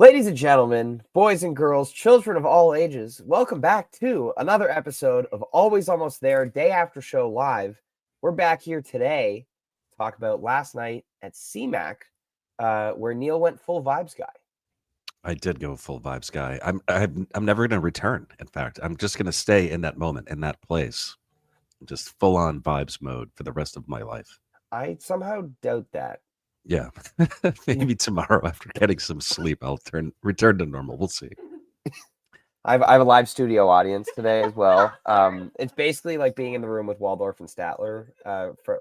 Ladies and gentlemen, boys and girls, children of all ages, welcome back to another episode of Always Almost There, Day After Show Live. We're back here today to talk about last night at CMAC, where Neil went full vibes guy. I did go full vibes guy. I'm never going to return. In fact, I'm just going to stay in that moment, in that place, just full on vibes mode for the rest of my life. I somehow doubt that. Yeah, maybe tomorrow after getting some sleep, I'll return to normal. We'll see. I have a live studio audience today as well. It's basically like being in the room with Waldorf and Statler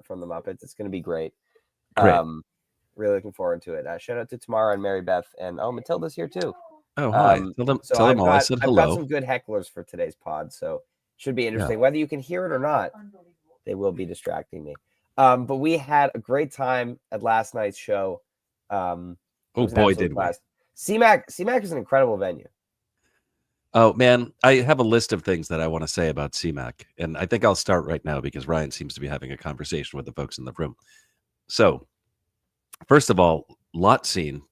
from the Muppets. It's going to be great. Great. Really looking forward to it. Shout out to Tamara and Mary Beth, and Matilda's here too. Oh, hi. Tell them all I said hello. I've got some good hecklers for today's pod, so should be interesting. Yeah. Whether you can hear it or not, they will be distracting me. But we had a great time at last night's show. Oh boy, did we! CMAC is an incredible venue. Oh man, I have a list of things that I want to say about CMAC, and I think I'll start right now because Ryan seems to be having a conversation with the folks in the room. So, first of all,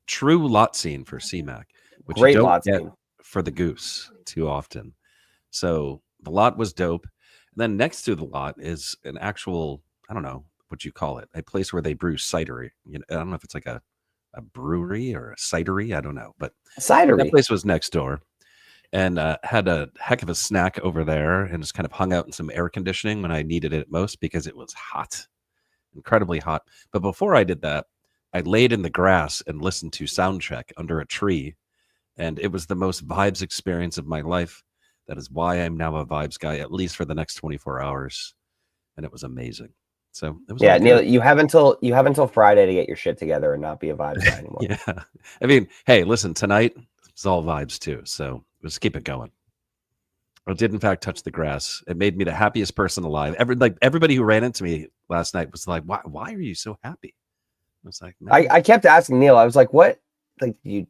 true lot scene for CMAC, which great you don't lot get scene for the Goose too often. So the lot was dope. And then next to the lot is an actual, I don't know what you call it, a place where they brew cidery. You know, I don't know if it's like a brewery or a cidery. I don't know, but cidery. That place was next door, and had a heck of a snack over there, and just kind of hung out in some air conditioning when I needed it most because it was hot, incredibly hot. But before I did that, I laid in the grass and listened to Soundcheck under a tree, and it was the most vibes experience of my life. That is why I'm now a vibes guy, at least for the next 24 hours, and it was amazing. So it was Neil, you have until Friday to get your shit together and not be a vibes guy anymore. Yeah, I mean, hey, listen, tonight it's all vibes too, so let's keep it going. I did in fact touch the grass. It made me the happiest person alive. Everybody who ran into me last night was like, "Why are you so happy?" I was like, I kept asking Neil. I was like, "What? Like you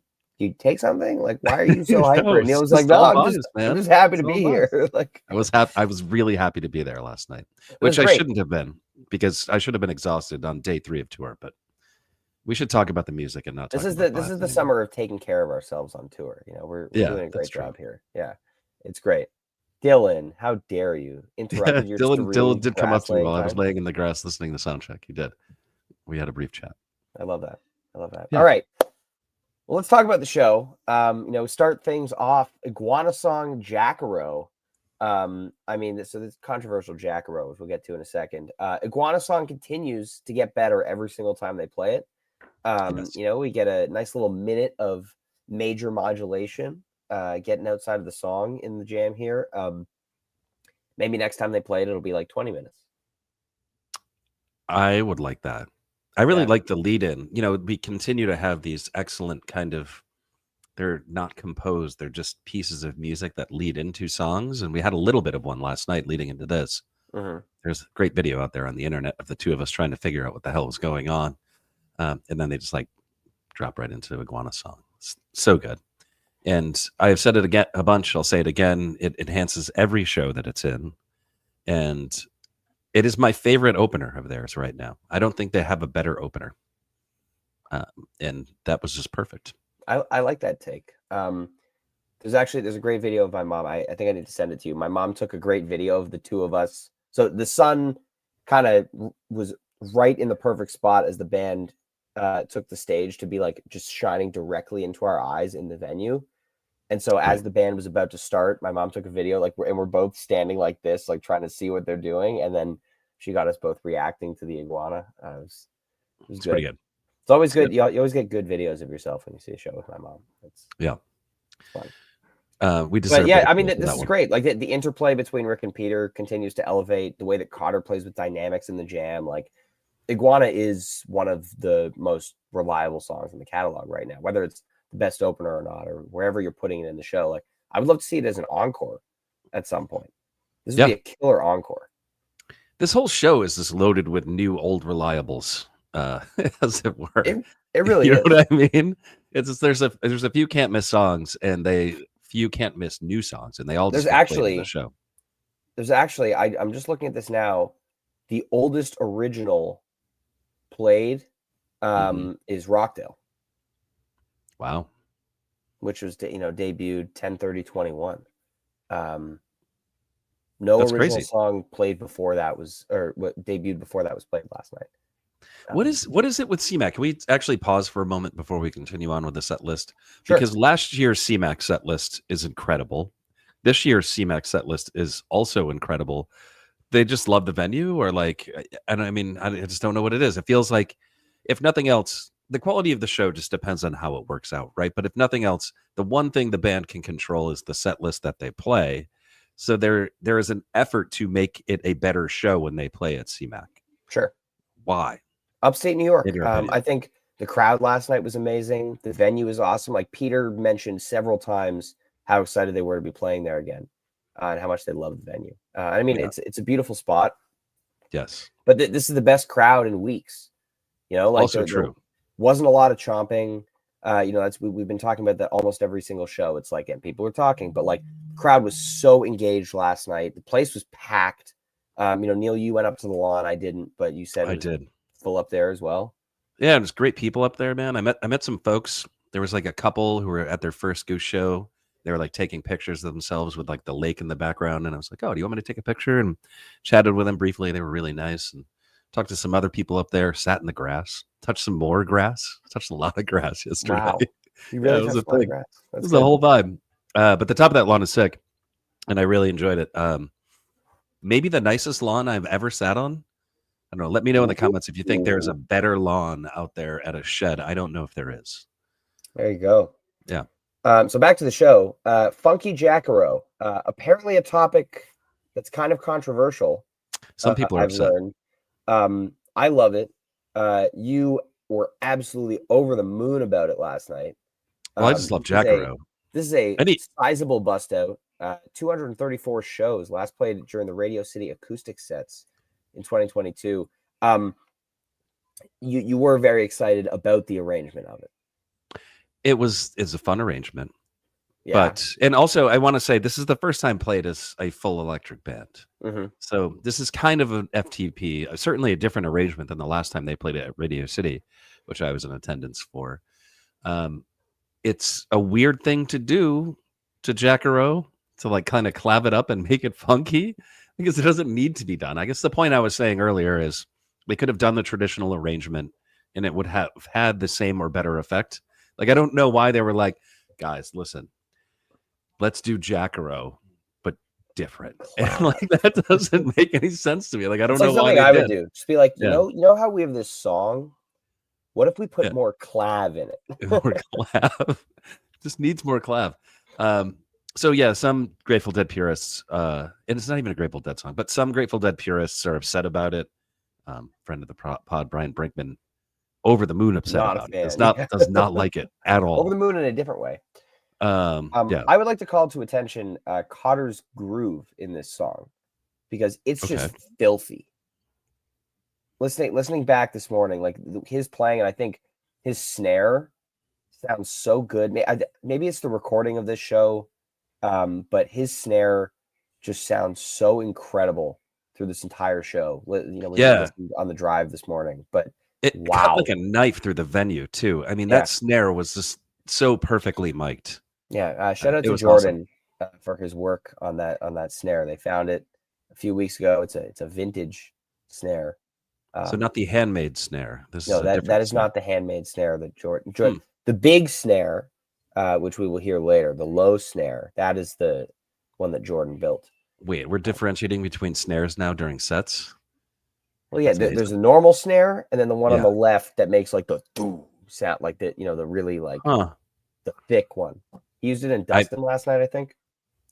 take something? Like why are you so hyper?" And Neil was like, "No, I'm just happy to be here." Like I was really happy to be there last night, which I shouldn't have been because I should have been exhausted on day 3 of tour. But we should talk about the music and not. This is the summer of taking care of ourselves on tour. You know, we're doing a great job here. Yeah, it's great. Dylan, how dare you interrupt your Dylan did come up to me while I was laying in the grass listening to Soundcheck. He did. We had a brief chat. I love that. Yeah. All right. Well, let's talk about the show. Start things off. Iguana song Jackaro. This controversial Jackaro, which we'll get to in a second. Iguana song continues to get better every single time they play it. Yes. We get a nice little minute of major modulation, getting outside of the song in the jam here. Maybe next time they play it, it'll be like 20 minutes. I would like that. I really like the lead in. We continue to have these excellent they're not composed. They're just pieces of music that lead into songs. And we had a little bit of one last night leading into this. Mm-hmm. There's a great video out there on the internet of the two of us trying to figure out what the hell was going on. And then they just drop right into Iguana song. It's so good. And I've said it again a bunch. I'll say it again. It enhances every show that it's in. And it is my favorite opener of theirs right now. I don't think they have a better opener. And that was just perfect. I like that take. There's a great video of my mom. I think I need to send it to you. My mom took a great video of the two of us. So the sun kind of was right in the perfect spot as the band took the stage to be just shining directly into our eyes in the venue. And so as the band was about to start, my mom took a video and we're both standing like this, trying to see what they're doing. And then she got us both reacting to the iguana. It was good. Pretty good. It's always good. You always get good videos of yourself when you see a show with my mom. It's fun. We deserve. But this is great. The interplay between Rick and Peter continues to elevate the way that Cotter plays with dynamics in the jam. Iguana is one of the most reliable songs in the catalog right now, whether it's the best opener or not, or wherever you're putting it in the show. I would love to see it as an encore at some point. This would be a killer encore. This whole show is just loaded with new old reliables, as it were. It really you is. know what I mean? It's just, there's a few can't miss songs, and few can't miss new songs, and they all just play in the show. There's actually I'm just looking at this now. The oldest original played is Rockdale. Wow. which was debuted 10/30/21. No That's original crazy. song played before that was, or what debuted before that was played last night. What is it with CMAC? Can we actually pause for a moment before we continue on with the set list? Sure. Because last year's CMAC set list is incredible. This year's CMAC set list is also incredible. They just love the venue, or like, and I mean, I just don't know what it is. It feels like, if nothing else, the quality of the show just depends on how it works out, right? But if nothing else, the one thing the band can control is the set list that they play. So there is an effort to make it a better show when they play at CMAC. Sure. Why? Upstate New York. In your opinion. I think the crowd last night was amazing. The venue is awesome. Like Peter mentioned several times how excited they were to be playing there again, and how much they love the venue. I mean, Yeah. it's a beautiful spot. Yes. But this is the best crowd in weeks. Like Also true. there wasn't a lot of chomping. We've been talking about that almost every single show. It's like, and people were talking, but like the crowd was so engaged last night. The place was packed. Neil, you went up to the lawn. I didn't, but you said I did. Full up there as well. Yeah, it was great people up there, man. I met some folks. There was like a couple who were at their first Goose show. They were like taking pictures of themselves with like the lake in the background, and I was like, "Oh, do you want me to take a picture?" And chatted with them briefly. They were really nice, and talked to some other people up there. Sat in the grass, touched some more grass, touched a lot of grass yesterday. Wow, you really it was a touched a lot of thing. grass. It was the whole vibe. But the top of that lawn is sick, and I really enjoyed it. Maybe the nicest lawn I've ever sat on. I don't know. Let me know in the comments if you think there's a better lawn out there at a shed. I don't know if there is. There you go. Yeah. So back to the show. Funky Jackaro. Apparently a topic that's kind of controversial. Some people are upset. Learned. I love it. You were absolutely over the moon about it last night. Well, I just love Jackaro. This is a sizable bust out. 234 shows, last played during the Radio City acoustic sets in 2022. You were very excited about the arrangement of it. It's a fun arrangement. Yeah. And also I want to say this is the first time played as a full electric band. Mm-hmm. So this is kind of an FTP, certainly a different arrangement than the last time they played it at Radio City, which I was in attendance for. It's a weird thing to do to Jackaro, to like kind of clav it up and make it funky, because it doesn't need to be done. I guess the point I was saying earlier is they could have done the traditional arrangement and it would have had the same or better effect. Like, I don't know why they were like, guys, listen, let's do Jackaro, but different. And like, that doesn't make any sense to me. Like, I don't know why I would do. Just be like, you know how we have this song? What if we put more clav in it? More clav. Just needs more clav. So yeah, some Grateful Dead purists, and it's not even a Grateful Dead song, but some Grateful Dead purists are upset about it. Friend of the pod, Brian Brinkman, over the moon upset about it. Does not like it at all. Over the moon in a different way. Yeah. I would like to call to attention Cotter's groove in this song, because it's just filthy. Listening back this morning, like his playing, and I think his snare sounds so good. Maybe it's the recording of this show, but his snare just sounds so incredible through this entire show. On the drive this morning, but it cut like a knife through the venue too. I mean, that snare was just so perfectly mic'd. Yeah, shout out to Jordan for his work on that snare. They found it a few weeks ago. It's a vintage snare. So not the handmade snare. That is not the handmade snare that Jordan. The big snare, which we will hear later, the low snare, that is the one that Jordan built. Wait, we're differentiating between snares now during sets? Well, yeah, there's a normal snare, and then the one on the left that makes like the doo sound, like the the really like the thick one. He used it in Dustin last night, I think.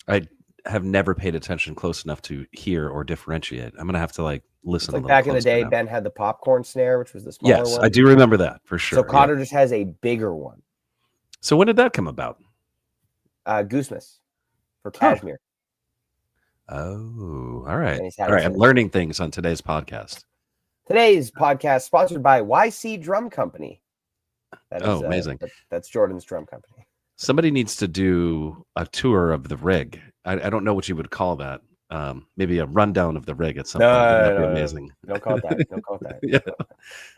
I have never paid attention close enough to hear or differentiate. I'm gonna have to like listen. Like back in the day, Ben had the popcorn snare, which was the smaller one. Yes, I do remember that for sure. So Cotter just has a bigger one. So when did that come about? Goosemas for Kashmir. Oh, all right. All right, I'm learning things on today's podcast. Today's podcast sponsored by YC Drum Company. That is, amazing. That's Jordan's drum company. Somebody needs to do a tour of the rig. I don't know what you would call that. Maybe a rundown of the rig at some point. That'd be amazing. Don't call it that. Don't call it that. Yeah.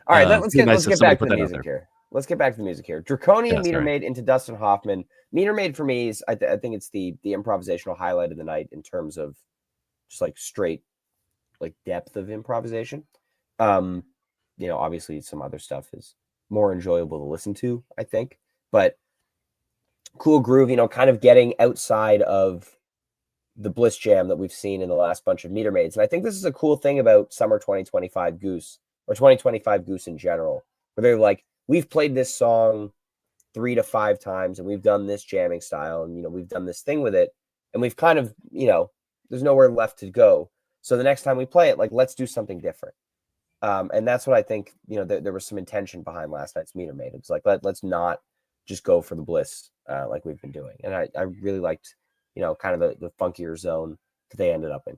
All right, let's get back to the music here. let's get back to the music here. Draconian Yeah, Meter sorry. Maid into Dustin Hoffman. Meter Maid for me is I think it's the improvisational highlight of the night in terms of just like straight like depth of improvisation. Obviously some other stuff is more enjoyable to listen to, I think, but cool groove, kind of getting outside of the Bliss Jam that we've seen in the last bunch of Meter Maids. And I think this is a cool thing about summer 2025 Goose, or 2025 Goose in general, where they're like, we've played this song 3 to 5 times and we've done this jamming style and, we've done this thing with it. And we've kind of, there's nowhere left to go. So the next time we play it, like, let's do something different. And that's what I think, there was some intention behind last night's Meter Maid. It's like, let's not just go for the Bliss like we've been doing. And I really liked, kind of the funkier zone that they ended up in.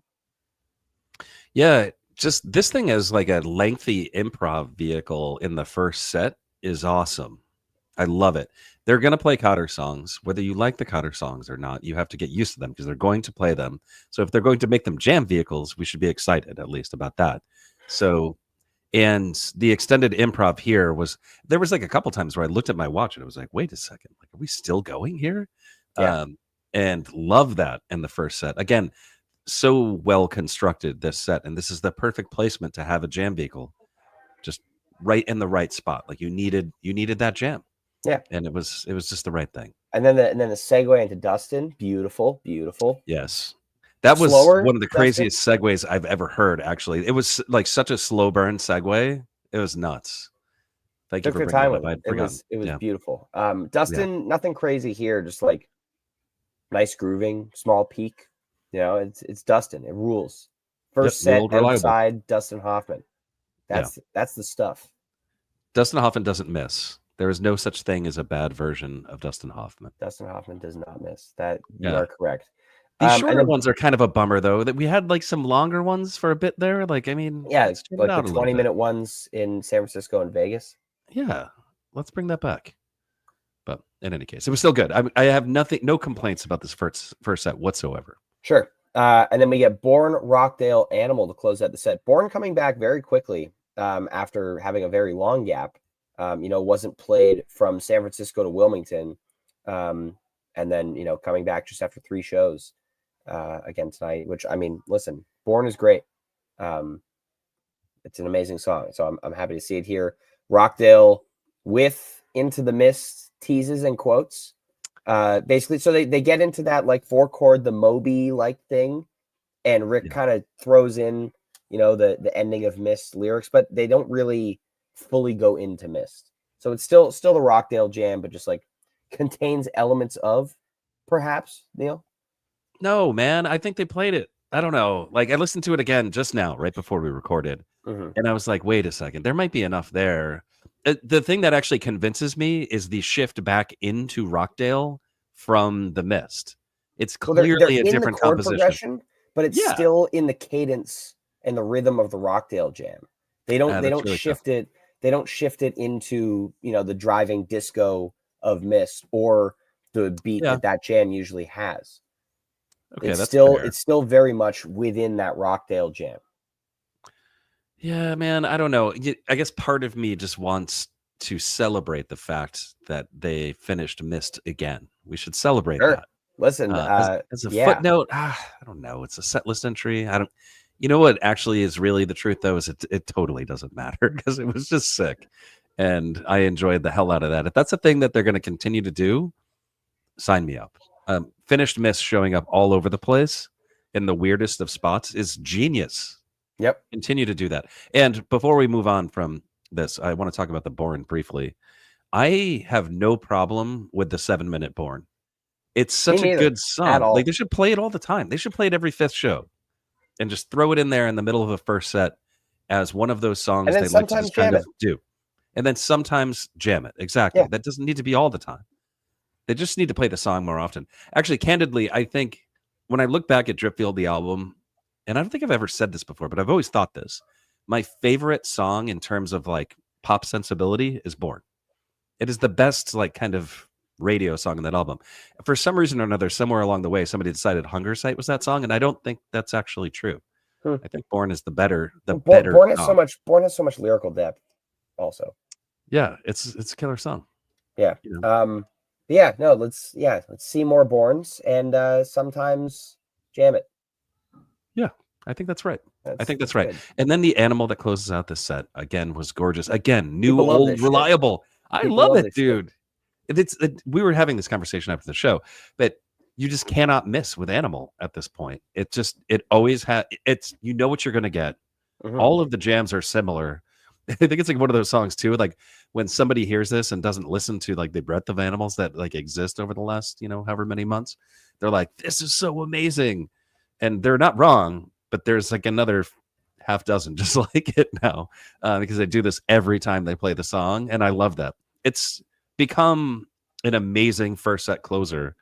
Yeah, just this thing as like a lengthy improv vehicle in the first set is awesome. I love it. They're going to play Cotter songs. Whether you like the Cotter songs or not, you have to get used to them because they're going to play them. So if they're going to make them jam vehicles, we should be excited at least about that. So, and the extended improv here there was like a couple times where I looked at my watch and I was like, wait a second, like, are we still going here? Yeah. And love that in the first set. Again, so well constructed, this set, and this is the perfect placement to have a jam vehicle just right in the right spot. Like you needed that jam. Yeah. And it was just the right thing. And then the segue into Dustin, beautiful. Yes. That was Slower, one of the Dustin? craziest segues I've ever heard, actually. It was like such a slow burn segue. It was nuts. Thank you Took for their bringing time that up. with I'd it. forgotten. It was Yeah. beautiful. Dustin, nothing crazy here, just like nice grooving, small peak. It's Dustin. It rules. First set outside Dustin Hoffman. That's the stuff. Dustin Hoffman doesn't miss. There is no such thing as a bad version of Dustin Hoffman. Dustin Hoffman does not miss. That you are correct. These shorter ones are kind of a bummer, though. That we had like some longer ones for a bit there. Like, I mean, like the 20-minute ones in San Francisco and Vegas. Yeah, let's bring that back. But in any case, it was still good. I have no complaints about this first set whatsoever. Sure. And then we get Bourne, Rockdale, Animal to close out the set. Bourne coming back very quickly after having a very long gap. Wasn't played from San Francisco to Wilmington. And then, coming back just after 3 shows again tonight, which, I mean, listen, Bourne is great. It's an amazing song. So I'm happy to see it here. Rockdale with Into the Mist teases and quotes. Basically, so they get into that like 4-chord, the Moby like thing, and Rick kind of throws in, the ending of Mist lyrics, but they don't really fully go into Mist. So it's still the Rockdale jam, but just like contains elements of perhaps, Neil. No, man, I think they played it. I don't know. Like I listened to it again just now, right before we recorded, and I was like, wait a second, there might be enough there. The thing that actually convinces me is the shift back into Rockdale from the Mist. It's clearly a different composition, but it's still in the cadence and the rhythm of the Rockdale jam. They don't really shift it. They don't shift it into the driving disco of Mist or the beat that jam usually has. Okay, it's still very much within that Rockdale jam. Yeah, man, I don't know. I guess part of me just wants to celebrate the fact that they finished Mist again. We should celebrate that. Listen, as a footnote, I don't know. It's a set list entry. You know what actually is really the truth, though, is it totally doesn't matter because it was just sick. And I enjoyed the hell out of that. If that's a thing that they're going to continue to do, sign me up. Finished Mist showing up all over the place in the weirdest of spots is genius. Yep. Continue to do that. And before we move on from this, I want to talk about the Bourne briefly. I have no problem with the 7-minute Bourne. It's such a good song. Like they should play it all the time. They should play it every 5th show and just throw it in there in the middle of a first set as one of those songs they like to just kind of do. And then sometimes jam it. Exactly. Yeah. That doesn't need to be all the time. They just need to play the song more often. Actually, candidly, I think when I look back at Dripfield, the album, and I don't think I've ever said this before, but I've always thought this. My favorite song in terms of like pop sensibility is Bourne. It is the best like kind of radio song in that album. For some reason or another, somewhere along the way, somebody decided Hunger Site was that song, and I don't think that's actually true. I think Bourne is the better. Bourne has so much lyrical depth also. Yeah, it's a killer song. Yeah. You know? Yeah, no, let's see more Borns and sometimes jam it. Yeah, I think that's right. I think that's That's right. good. And then the animal that closes out this set again was gorgeous. Again, new, People love old, this shit. reliable. I People love love it, this shit. dude. We were having this conversation after the show, but you just cannot miss with animal at this point. It always has. It's you know what you're going to get. Hmm. All of the jams are similar. I think it's like one of those songs too. Like when somebody hears this and doesn't listen to like the breadth of animals that like exist over the last however many months, they're like, "This is so amazing," and they're not wrong. But there's like another half dozen just like it now because they do this every time they play the song, and I love that. It's become an amazing first set closer,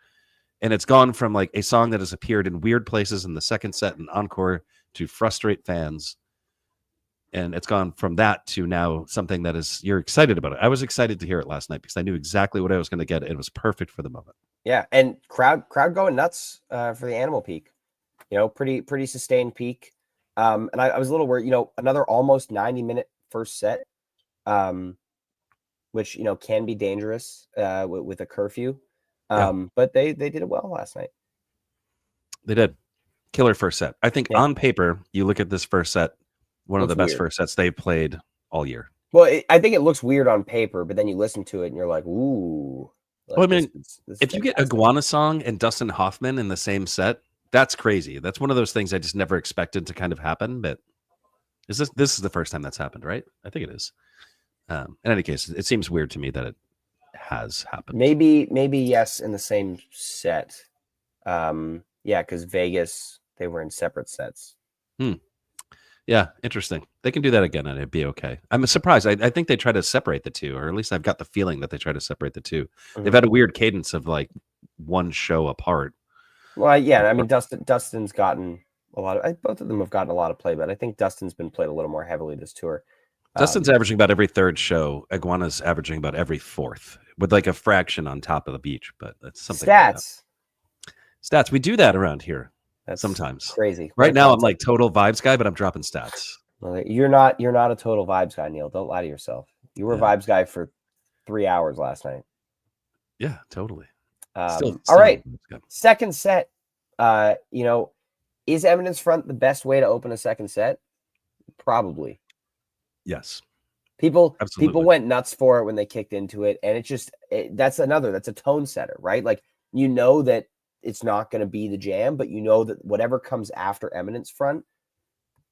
and it's gone from like a song that has appeared in weird places in the second set and encore to frustrate fans, and it's gone from that to now something that is you're excited about it. I was excited to hear it last night because I knew exactly what I was going to get. It was perfect for the moment. Yeah, and crowd going nuts for the animal peak. Pretty sustained peak. And I was a little worried. Another almost 90-minute first set, which can be dangerous with a curfew. Yeah, But they did it well last night. they did. Killer first set. I think Yeah, on paper, you look at this first set, one of looks the best weird. first sets they've played all year. Well, I think it looks weird on paper, but then you listen to it and you're like, ooh, Well, I like mean, this is if you get fantastic. Iguana Song and Dustin Hoffman in the same set, that's crazy. That's one of those things I just never expected to kind of happen. But this is the first time that's happened, right? I think it is. In any case, it seems weird to me that it has happened. Maybe yes in the same set. Yeah, because Vegas, they were in separate sets. Hmm. Yeah, interesting. They can do that again and it'd be okay. I'm surprised. I think they try to separate the two, or at least I've got the feeling that they try to separate the two. They've Mhm. had a weird cadence of like one show apart. Well, yeah, I mean, Dustin's gotten a lot of. Both of them have gotten a lot of play, but I think Dustin's been played a little more heavily this tour. Dustin's averaging about every third show. Iguana's averaging about every fourth, with like a fraction on top of the beach, but that's something like that. Stats. Stats. We do that around here That's sometimes. crazy. Right now, I'm That's like total vibes guy, but I'm dropping stats. you're not a total vibes guy, Neil. Don't lie to yourself. You were a Yeah, vibes guy for 3 hours last night. yeah, totally. All Still not right, a vibes guy. second set. Is Eminence Front the best way to open a second set? Probably. Yes, People absolutely. went nuts for it when they kicked into it, and that's a tone setter, right? Like that it's not going to be the jam, but that whatever comes after Eminence Front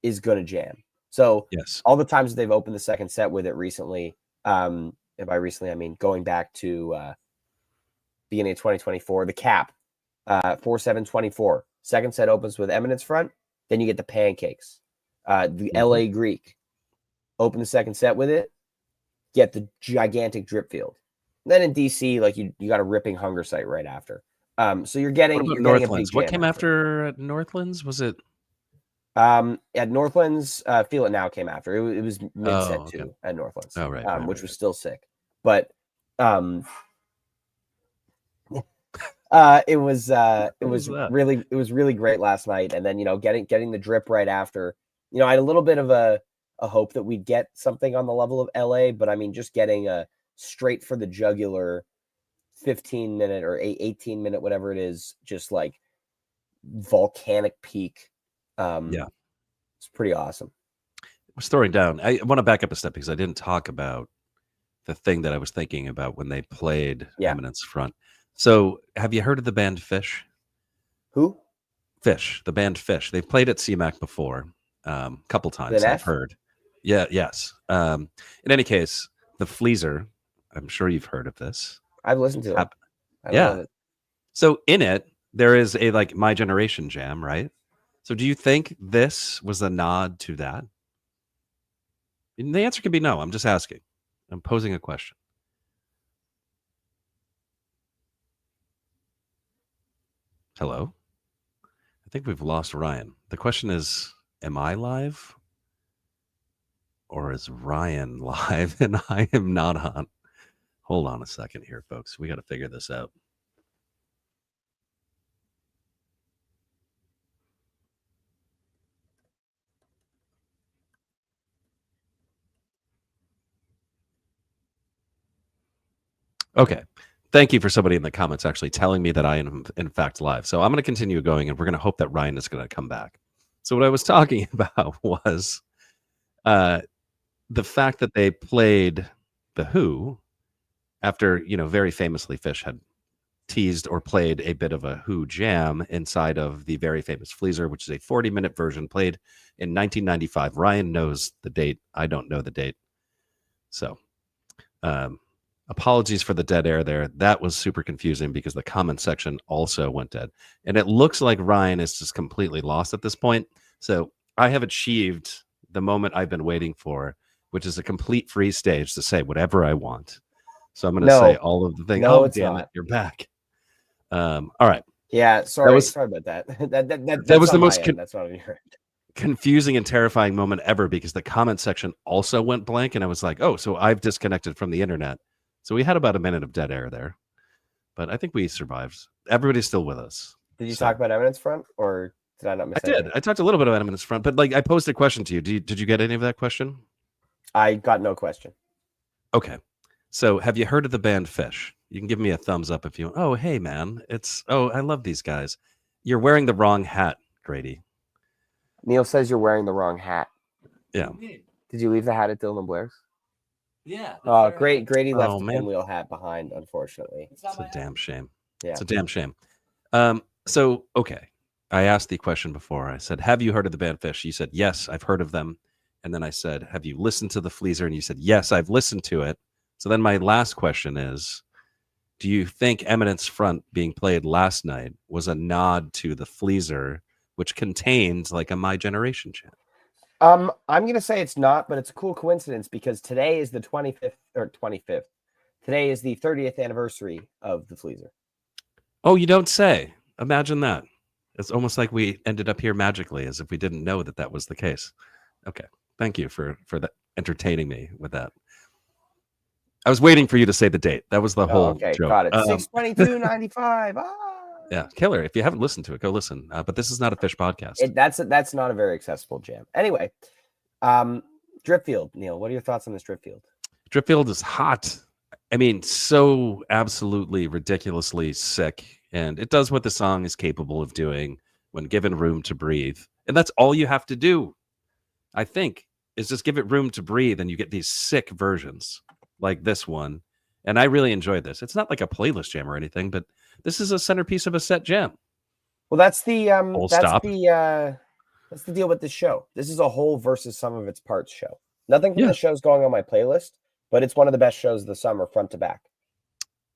is going to jam. So Yes. all the times that they've opened the second set with it recently, and by recently I mean going back to beginning of 2024, the cap 4-7-24. Second set opens with Eminence Front, then you get the Pancakes, the Mhm. LA Greek. Open the second set with it, get the gigantic drip field. Then in DC, like you got a ripping hunger site right after. So you're What getting about you're getting a big Northlands? What jam came after at Northlands? Was it? at Northlands. Feel It Now came after. It was mid set Oh, okay. two at Northlands, Oh, right, right, which right, was right. still sick. But it What was was that? really great last night. And then getting the drip right after. I had a little bit of a hope that we'd get something on the level of LA, but I mean just getting a straight for the jugular 15-minute or 18-minute, whatever it is, just like volcanic peak. Yeah, It's pretty awesome. I was throwing down. I want to back up a step because I didn't talk about the thing that I was thinking about when they played Yeah. Eminence Front. So, have you heard of the band Fish? Who? Fish, the band Fish. They've played at CMAC before, a couple With times. an I've F? heard. Yeah, yes. In any case, the Fleaser. I'm sure you've heard of this. I've listened to them. Hap- I love Yeah. it. So in it, there is a like My Generation jam, right? So do you think this was a nod to that? And the answer can be no. I'm just asking. I'm posing a question. Hello? I think we've lost Ryan. The question is, am I live or is Ryan live and I am not on? Hold on a second here, folks. We got to figure this out. Okay. Thank you for somebody in the comments actually telling me that I am in fact live. So I'm going to continue going, and we're going to hope that Ryan is going to come back. So what I was talking about was the fact that they played The Who after, very famously Fish had teased or played a bit of a Who jam inside of the very famous Fleaser, which is a 40-minute version played in 1995. Ryan knows the date. I don't know the date. So apologies for the dead air there. That was super confusing because the comment section also went dead. And it looks like Ryan is just completely lost at this point. So I have achieved the moment I've been waiting for, which is a complete free stage to say whatever I want. So I'm going to say all of the things. No, Oh, it's damn not. it. You're back. All right. Yeah, sorry about that. That's was the on my most end. That's not on your end. confusing and terrifying moment ever because the comment section also went blank, and I was like, oh, so I've disconnected from the internet. So we had about a minute of dead air there, but I think we survived. Everybody's still with us. Did you talk about Eminence Front, or did I not miss anything? I did. I talked a little bit about Eminence Front, but I posed a question to you. Did you get any of that question? I got no question. Okay. So have you heard of the band Fish? You can give me a thumbs up if you want. Oh, hey, man. I love these guys. You're wearing the wrong hat, Grady. Neil says you're wearing the wrong hat. Yeah. Did you leave the hat at Dylan Blair's? Yeah. Oh, great. Grady left the man. pinwheel hat behind, unfortunately. It's a damn shame. Yeah. It's a damn shame. So, okay. I asked the question before. I said, have you heard of the band Fish? You said, yes, I've heard of them. And then I said, have you listened to the Fleaser? And you said, yes, I've listened to it. So then my last question is, do you think Eminence Front being played last night was a nod to the Fleaser, which contains like a My Generation chant? I'm going to say it's not, but it's a cool coincidence because today is the 25th. Today is the 30th anniversary of the Fleaser. Oh, you don't say. Imagine that. It's almost like we ended up here magically, as if we didn't know that was the case. Okay. Thank you for that, entertaining me with that. I was waiting for you to say the date. That was the whole joke. Got it. 6/22/95. Yeah, killer. If you haven't listened to it, go listen. But this is not a Fish podcast. That's not a very accessible jam. Anyway, Dripfield, Neil, what are your thoughts on this Dripfield? Dripfield is hot. I mean, so absolutely ridiculously sick. And it does what the song is capable of doing when given room to breathe. And that's all you have to do, I think, is just give it room to breathe, and you get these sick versions like this one. And I really enjoyed this. It's not like a playlist jam or anything, but this is a centerpiece of a set jam. Well, that's the deal with this show. This is a whole versus some of its parts show. Nothing from the show's going on my playlist, but it's one of the best shows of the summer, front to back.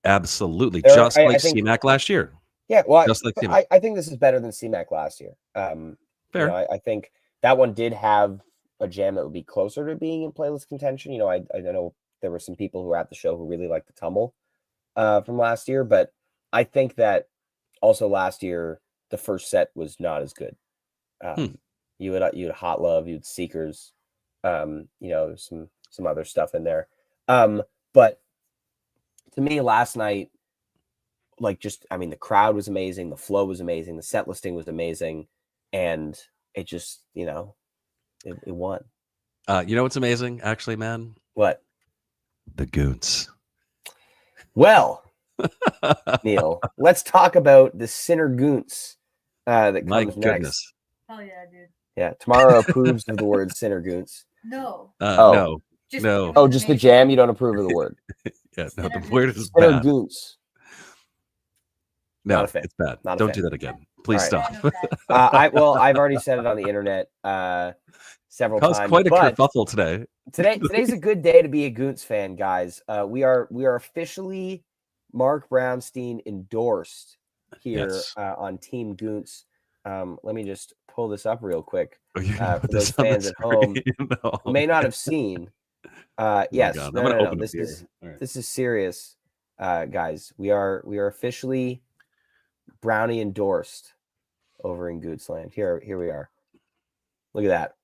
Absolutely, just like CMAC last year. Yeah, well, just like CMAC. I think this is better than CMAC last year. Fair. I think that one did have a jam that would be closer to being in playlist contention. I know there were some people who were at the show who really liked the Tumble from last year, but I think that also last year the first set was not as good. You had Hot Love, you had Seekers, there's some other stuff in there. But to me last night, the crowd was amazing, the flow was amazing, the set listing was amazing, and it just, it won. You know what's amazing, actually, man? What? The Goons. Well, Neil, let's talk about the Sinner Goons that comes next. Hell yeah, dude. Yeah, tomorrow approves of the word Sinner Goons. No. No. Oh, just the jam? You don't approve of the word? Yeah, no, the word is Sinner bad. Goons. No, it's bad. Don't do that again. Please stop. I've already said it on the internet several times. Quite a kerfuffle today. Today's a good day to be a Goons fan, guys. We are officially Mark Brownstein endorsed here on Team Goons. Let me just pull this up real quick for those fans at home who may not have seen. Yes, no. This is serious, guys. We are officially Brownie endorsed over in Gootsland. Here we are. Look at that.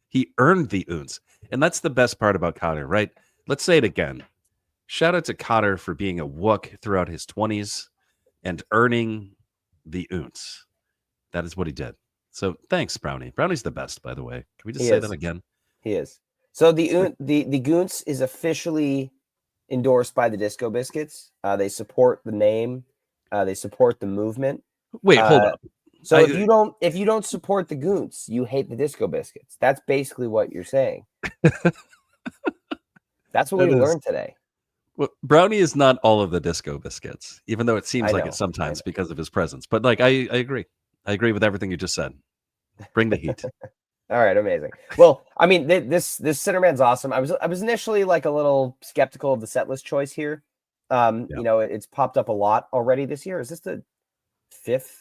He earned the oons. And that's the best part about Cotter, right? Let's say it again. Shout out to Cotter for being a wook throughout his 20s and earning the oons. That is what he did. So thanks, Brownie. Brownie's the best, by the way. Can we just say that again? He is. So the Goose is officially endorsed by the Disco Biscuits. They support the name. They support the movement. Wait, hold up. So if you don't support the Goose, you hate the Disco Biscuits. That's basically what you're saying. That's what we learned today. Well, Brownie is not all of the Disco Biscuits, even though it seems like it sometimes know. because of his presence. But like, I agree. I agree with everything you just said. Bring the heat. All right, amazing. Well, I mean, this Cinderman's awesome. I was initially like a little skeptical of the set list choice here. You know, it's popped up a lot already this year. Is this the 5th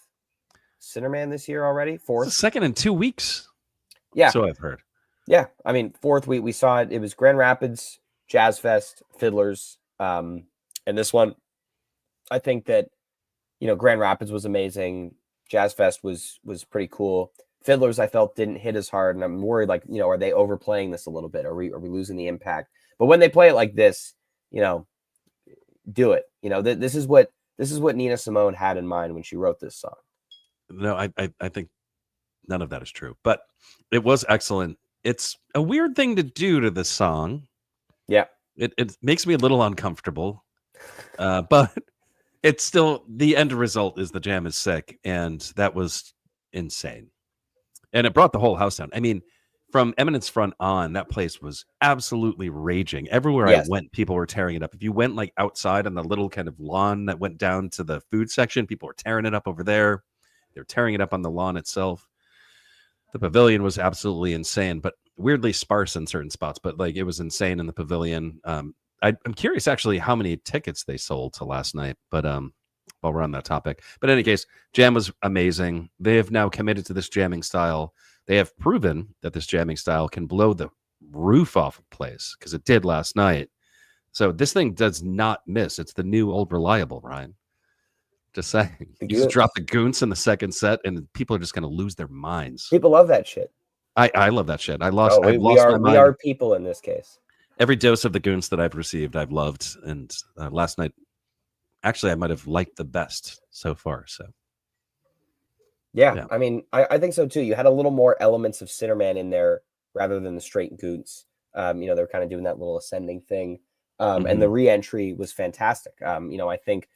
Cinderman this year already? 4th? It's the 2nd in 2 weeks. Yeah. So I've heard. Yeah. I mean, 4th we saw it. It was Grand Rapids, Jazz Fest, Fiddlers. And this one, I think that, you know, Grand Rapids was amazing. Jazz Fest was pretty cool. Fiddlers, I felt, didn't hit as hard, and I'm worried, like, you know, are they overplaying this a little bit? Are we losing the impact? But when they play it like this, you know, do it. You know, this is what Nina Simone had in mind when she wrote this song. No, I think none of that is true, but it was excellent. It's a weird thing to do to this song. Yeah, it makes me a little uncomfortable, but it's still, the end result is the jam is sick, and that was insane. And it brought the whole house down. I mean, from Eminence Front on, that place was absolutely raging. Everywhere I went, people were tearing it up. If you went like outside on the little kind of lawn that went down to the food section, people were tearing it up over there. They're tearing it up on the lawn itself. The pavilion was absolutely insane, but weirdly sparse in certain spots. But like, it was insane in the pavilion. I'm curious actually how many tickets they sold to last night. But while we're on that topic. But in any case, jam was amazing. They have now committed to this jamming style. They have proven that this jamming style can blow the roof off a place, because it did last night. So this thing does not miss. It's the new old reliable, Ryan. Just saying. You just drop the Goose in the second set, and people are just going to lose their minds. People love that shit. I love that shit. I've we lost my mind. We are people in this case. Every dose of the Goose that I've received, I've loved. And last night, actually, I might have liked the best so far. So, yeah. I mean, I think so too. You had a little more elements of Cinderman in there rather than the straight Goose. You know, they're kind of doing that little ascending thing. And the re-entry was fantastic. You know, I think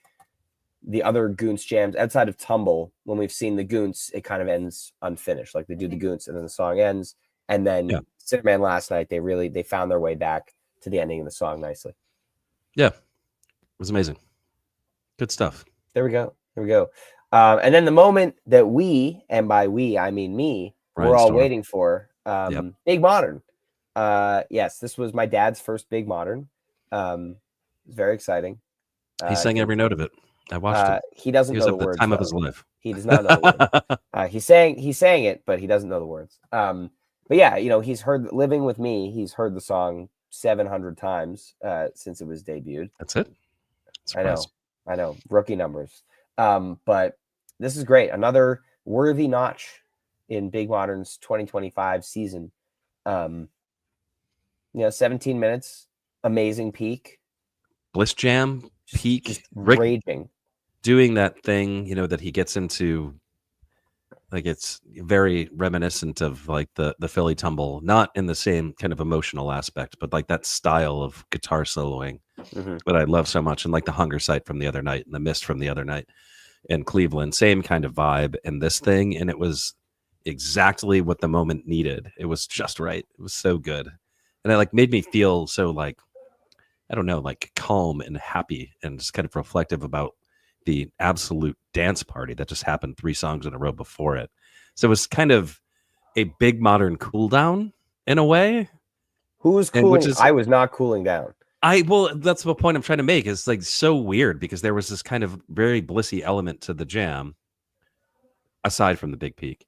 the other Goose jams outside of Tumble, when we've seen the Goose, it kind of ends unfinished. Like they do the Goose and then the song ends. And then Cinderman last night, they found their way back to the ending of the song nicely. Yeah, it was amazing. Good stuff. There we go. And then the moment that we, and by we, I mean me, Ryan we're all Storm. waiting for, Big Modern. Yes, this was my dad's first Big Modern. It's very exciting. He sang every note of it. I watched it. He doesn't know the at the words. time of his life. He does not know the words. He sang it, but he doesn't know the words. But yeah, you know, he's heard Living With Me. He's heard the song 700 times since it was debuted. That's it. I know. Rookie numbers. But this is great. Another worthy notch in Big Modern's 2025 season. You know, 17 minutes, amazing peak. Bliss Jam peak. Just Rick raging. Doing that thing, you know, that he gets into, like, it's very reminiscent of like the Philly Tumble, not in the same kind of emotional aspect, but like that style of guitar soloing that I love so much. And like the Hunger Site from the other night and the Mist from the other night in Cleveland, same kind of vibe in this thing. And it was exactly what the moment needed. It was just right. It was so good. And it like made me feel so like, I don't know, like calm and happy and just kind of reflective about the absolute dance party that just happened 3 songs in a row before it. So it was kind of a Big Modern cool down in a way. Who was cooling? I was not cooling down. Well, that's the point I'm trying to make. It's like so weird because there was this kind of very blissy element to the jam, aside from the big peak,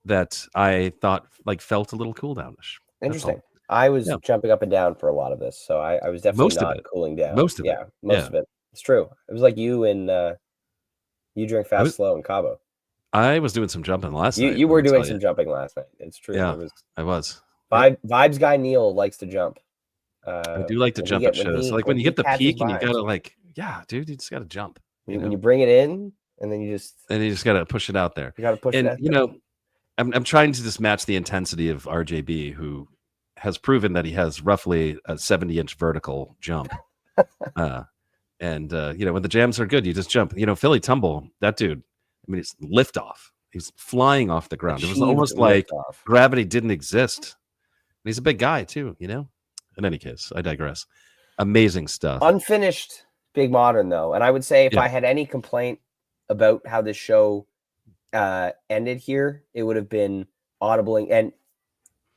that I thought like felt a little cool downish. Interesting. I was jumping up and down for a lot of this, so I was definitely not cooling down. Most of it. It's true. It was like you and you drink fast, slow in Cabo. I was doing some jumping last night. You were doing some jumping last night. It's true. Yeah, I was. Vibes guy Neil likes to jump. I do like to jump at shows. So like when you get the peak and you gotta like, dude, you just gotta jump. When you bring it in and then you just gotta push it out there. You gotta push it. And you know, I'm trying to just match the intensity of RJB, who has proven that he has roughly a 70-inch vertical jump. And when the jams are good, you just jump. Philly Tumble, that dude, I mean, it's liftoff. He's flying off the ground. It was almost like gravity didn't exist. And he's a big guy too, In any case, I digress. Amazing stuff. Unfinished Big Modern, though. And I would say if I had any complaint about how this show ended here, it would have been audibling. And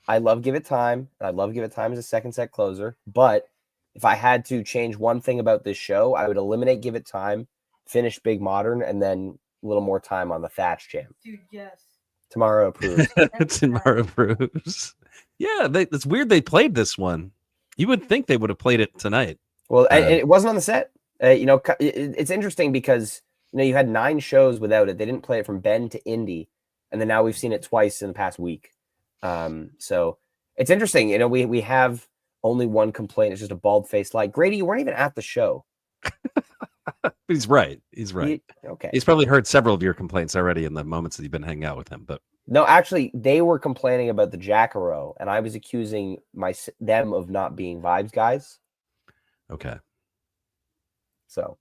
I love Give It Time. And I love Give It Time as a second set closer. But if I had to change one thing about this show, I would eliminate Give It Time, finish Big Modern, and then a little more time on the Thatch Jam. Dude, yes. Tomorrow approves. Tomorrow approves. Yeah, it's weird they played this one. You would think they would have played it tonight. Well, and it wasn't on the set. It's interesting because you had 9 shows without it. They didn't play it from Bend to Indy, and then now we've seen it twice in the past week. So it's interesting. We have only one complaint. It's just a bald-faced lie. Grady, you weren't even at the show. But he's right. He's right. Okay. He's probably heard several of your complaints already in the moments that you've been hanging out with him. But no, actually, they were complaining about the Jackaro, and I was accusing them of not being Vibes guys. Okay. So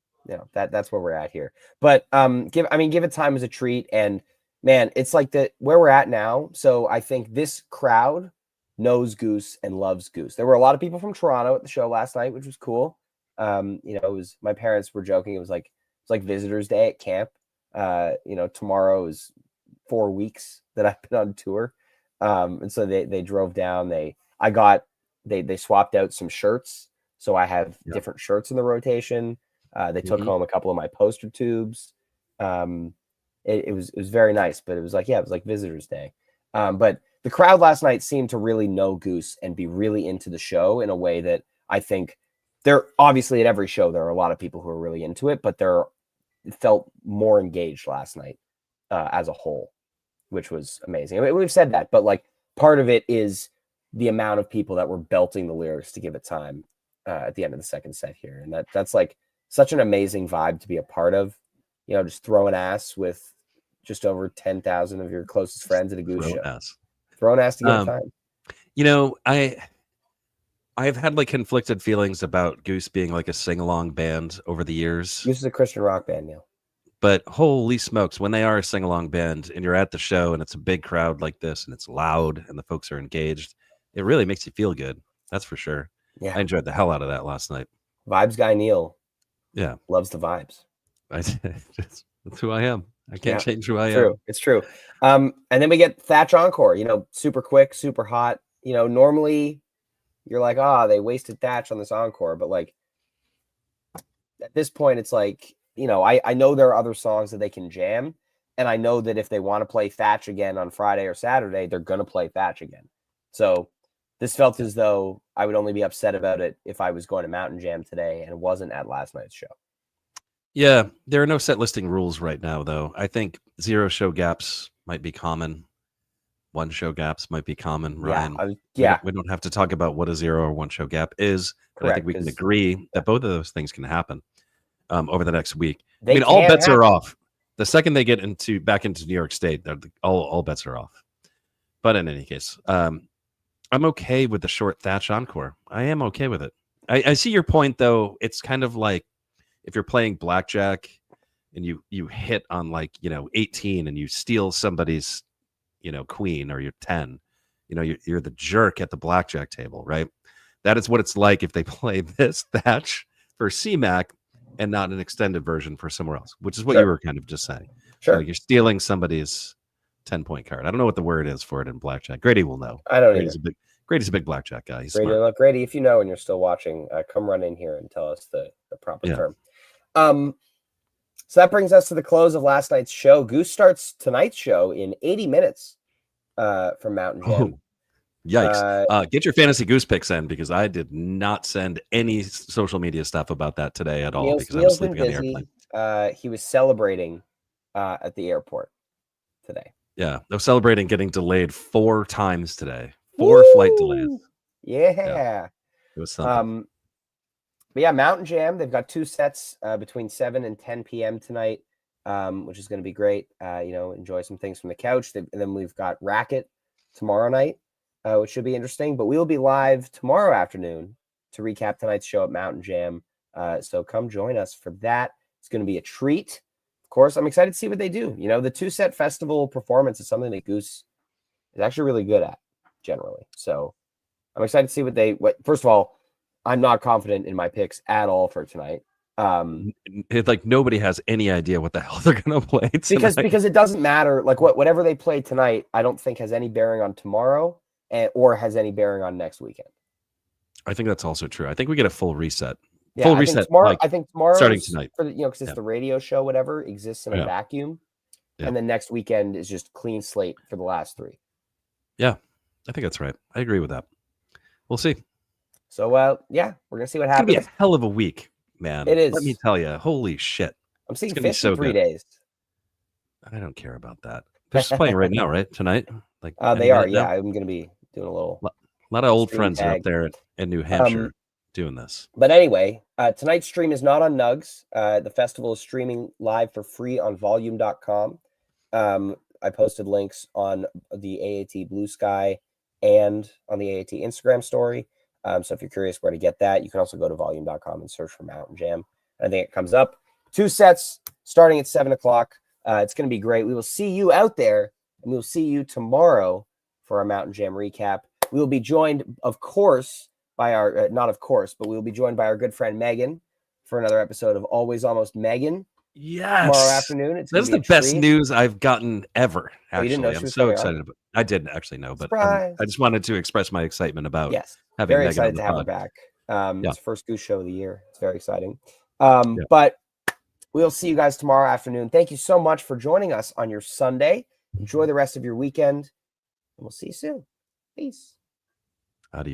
that's where we're at here. But Give It Time is a treat, and man, it's like where we're at now. So I think this crowd knows Goose and loves Goose. There were a lot of people from Toronto at the show last night, which was cool. It was, my parents were joking. It was like Visitors Day at camp. Tomorrow is 4 weeks that I've been on tour. And so they drove down. They swapped out some shirts. So I have different shirts in the rotation. They took home a couple of my poster tubes. It was very nice, but it was like Visitors Day. But the crowd last night seemed to really know Goose and be really into the show in a way that I think they're obviously at every show. There are a lot of people who are really into it, but it felt more engaged last night as a whole, which was amazing. I mean, we've said that, but part of it is the amount of people that were belting the lyrics to Give It Time at the end of the second set here. And that's such an amazing vibe to be a part of, just throwing ass with just over 10,000 of your closest friends at a Goose show. Throwing ass to Give It Time. I've had conflicted feelings about Goose being a sing-along band over the years. Goose is a Christian rock band, Neil. But holy smokes, when they are a sing-along band and you're at the show and it's a big crowd like this and it's loud and the folks are engaged, it really makes you feel good. That's for sure. Yeah. I enjoyed the hell out of that last night. Vibes guy Neil. Yeah. Loves the vibes. That's who I am. I can't change who I am. It's true. And then we get Thatch Encore, super quick, super hot. Normally you're like, they wasted Thatch on this encore. But at this point, it's I know there are other songs that they can jam. And I know that if they want to play Thatch again on Friday or Saturday, they're going to play Thatch again. So this felt as though I would only be upset about it if I was going to Mountain Jam today and wasn't at last night's show. Yeah, there are no set listing rules right now, though. I think 0 show gaps might be common. 1 show gaps might be common, Ryan. We don't have to talk about what a 0 or 1 show gap is, but I think we can agree that both of those things can happen over the next week. All bets are off. The second they get back into New York State, all bets are off. But in any case, I'm okay with the short Thatch encore. I am okay with it. I see your point, though. It's kind of like if you're playing blackjack and you hit on 18 and you steal somebody's queen or you're 10, you're the jerk at the blackjack table, right? That is what it's like if they play this Thatch for CMAC and not an extended version for somewhere else, which is what you were kind of just saying. Sure. You're stealing somebody's 10-point card. I don't know what the word is for it in blackjack. Grady will know. I don't Grady's Grady's a big blackjack guy. He's Grady, smart. Grady, if you know and you're still watching, come run in here and tell us the proper term. So that brings us to the close of last night's show. Goose starts tonight's show in 80 minutes from Mountain Jam. Yikes. Get your fantasy Goose picks in because I did not send any social media stuff about that today at all because I was sleeping on the airplane. He was celebrating at the airport today. Yeah, they were celebrating getting delayed 4 times today. 4 flight delays. Yeah. It was something. But yeah, Mountain Jam, they've got 2 sets between 7 and 10 p.m. tonight, which is going to be great. Enjoy some things from the couch. And then we've got Racket tomorrow night. which should be interesting. But we will be live tomorrow afternoon to recap tonight's show at Mountain Jam. So come join us for that. It's going to be a treat. Of course, I'm excited to see what they do. You know, the 2-set festival performance is something that Goose is actually really good at generally. So I'm excited to see what first of all, I'm not confident in my picks at all for tonight. Like nobody has any idea what the hell they're going to play tonight. because it doesn't matter. Like whatever they play tonight, I don't think has any bearing on tomorrow or has any bearing on next weekend. I think that's also true. I think we get a full reset. Yeah, full I reset. Think tomorrow. I think tomorrow starting tonight, for because it's the radio show. Whatever exists in a vacuum, and then next weekend is just clean slate for the last 3. Yeah, I think that's right. I agree with that. We'll see. So, we're gonna see what happens. It's gonna be a hell of a week, man. It is. Let me tell you. Holy shit! I'm seeing fish in 3 days. I don't care about that. They're just playing right now, right? Tonight, like they are. Yeah, I'm gonna be doing a lot of old friends are up there in New Hampshire doing this. But anyway, tonight's stream is not on Nugs. The festival is streaming live for free on volume.com. I posted links on the AAT Blue Sky and on the AAT Instagram story. So if you're curious where to get that, you can also go to volume.com and search for Mountain Jam. I think it comes up. 2 sets starting at 7 o'clock. It's going to be great. We will see you out there, and we'll see you tomorrow for our Mountain Jam recap. We will be joined, of course, by our not of course, but we will be joined by our good friend Megan for another episode of Always Almost Megan. Yes, tomorrow afternoon. That's the best news I've gotten ever. Actually, I'm so excited about. I didn't actually know, but I just wanted to express my excitement about having very Megan excited on the to have her pod. back. It's the first Goose show of the year. It's very exciting. But we'll see you guys tomorrow afternoon. Thank you so much for joining us on your Sunday. Enjoy the rest of your weekend, and we'll see you soon. Peace. Adios.